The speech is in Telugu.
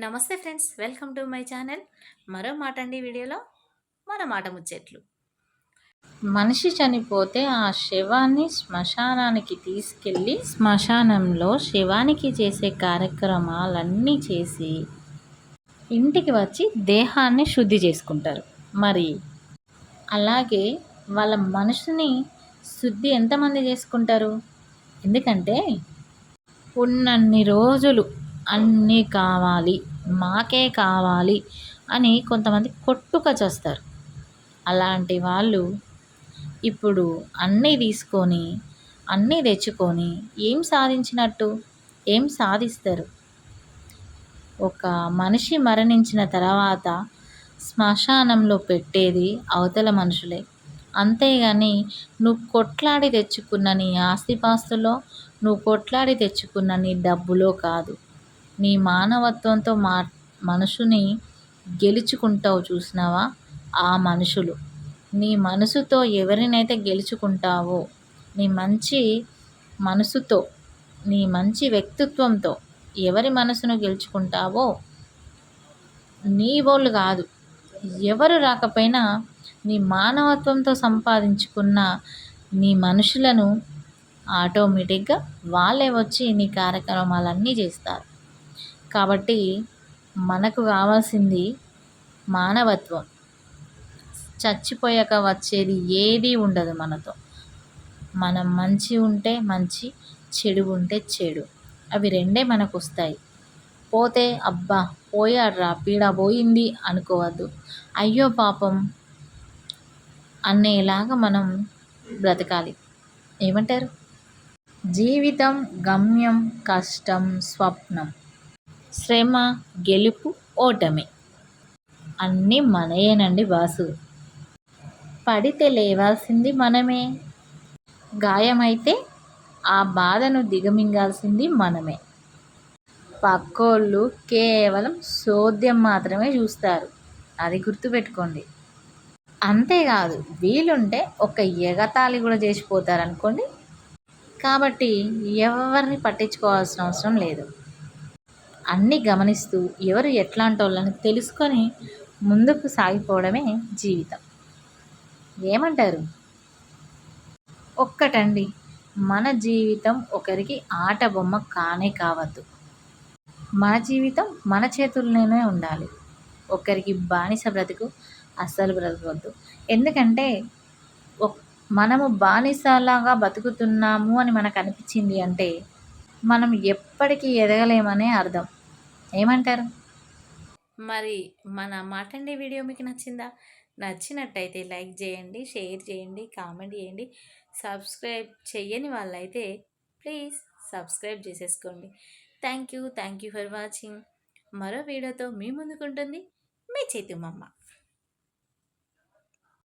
నమస్తే friends, welcome to my channel. మరో మాట అండి వీడియోలో మన మాట ముచ్చట్లు. మనిషి చనిపోతే ఆ శవాన్ని శ్మశానానికి తీసుకెళ్ళి శ్మశానంలో శవానికి చేసే కార్యక్రమాలన్నీ చేసి ఇంటికి వచ్చి దేహాన్ని శుద్ధి చేసుకుంటారు. మరి అలాగే వాళ్ళ మనసుని శుద్ధి ఎంతమంది చేసుకుంటారు? ఎందుకంటే ఉన్నన్ని రోజులు అన్నీ కావాలి, మాకే కావాలి అని కొంతమంది కొట్టుక చేస్తారు. అలాంటి వాళ్ళు ఇప్పుడు అన్నీ తీసుకొని అన్నీ తెచ్చుకొని ఏం సాధించినట్టు? ఏం సాధిస్తారు? ఒక మనిషి మరణించిన తర్వాత శ్మశానంలో పెట్టేది అవతల మనుషులే. అంతేగాని నువ్వు కొట్లాడి తెచ్చుకున్న నీ ఆస్తిపాస్తులో, నువ్వు కొట్లాడి తెచ్చుకున్న నీ డబ్బులో కాదు. నీ మానవత్వంతో మనుషుని గెలుచుకుంటావు చూసినావా, ఆ మనుషులు. నీ మనసుతో ఎవరినైతే గెలుచుకుంటావో, నీ మంచి మనసుతో, నీ మంచి వ్యక్తిత్వంతో ఎవరి మనసును గెలుచుకుంటావో, నీ వాళ్ళు కాదు, ఎవరు రాకపోయినా నీ మానవత్వంతో సంపాదించుకున్న నీ మనుషులను ఆటోమేటిక్గా వాళ్ళే వచ్చి నీ కార్యక్రమాలన్నీ చేస్తారు. కాబట్టి మనకు కావాల్సింది మానవత్వం. చచ్చిపోయాక వచ్చేది ఏదీ ఉండదు మనతో. మనం మంచి ఉంటే మంచి, చెడు ఉంటే చెడు, అవి రెండే మనకు వస్తాయి. పోతే అబ్బా పోయాడ్రా, పీడ పోయింది అనుకోవద్దు. అయ్యో పాపం అనేలాగా మనం బ్రతకాలి. ఏమంటారు? జీవితం గమ్యం, కష్టం స్వప్నం, శ్రమ గెలుపు ఓటమి అన్నీ మనయేనండి బాసు. పడితే లేవాల్సింది మనమే, గాయమైతే ఆ బాధను దిగమింగాల్సింది మనమే. పక్కోళ్ళు కేవలం సోద్యం మాత్రమే చూస్తారు, అది గుర్తుపెట్టుకోండి. అంతేకాదు, వీలుంటే ఒక ఎగతాళి కూడా చేసిపోతారనుకోండి. కాబట్టి ఎవరిని పట్టించుకోవాల్సిన అవసరం లేదు. అన్నీ గమనిస్తూ ఎవరు ఎట్లాంటి వాళ్ళని తెలుసుకొని ముందుకు సాగిపోవడమే జీవితం. ఏమంటారు? ఒక్కటండి, మన జీవితం ఒకరికి ఆట బొమ్మ కానే కావద్దు. మన జీవితం మన చేతుల్లోనే ఉండాలి. ఒకరికి బానిస బ్రతుకు అస్సలు బ్రతకవద్దు. ఎందుకంటే మనము బానిసలాగా బతుకుతున్నాము అని మనకు అనిపించింది అంటే మనం ఎప్పటికీ ఎదగలేమనే అర్థం. ఏమంటారు? మరి మన మాటండి వీడియో మీకు నచ్చిందా? నచ్చినట్టయితే లైక్ చేయండి, షేర్ చేయండి, కామెంట్ చేయండి. సబ్స్క్రైబ్ చేయని వాళ్ళైతే ప్లీజ్ సబ్స్క్రైబ్ చేసేసుకోండి. Thank you for watching. మరో వీడియోతో మీ ముందుకుంటుంది మీ చేతుమమ్మ.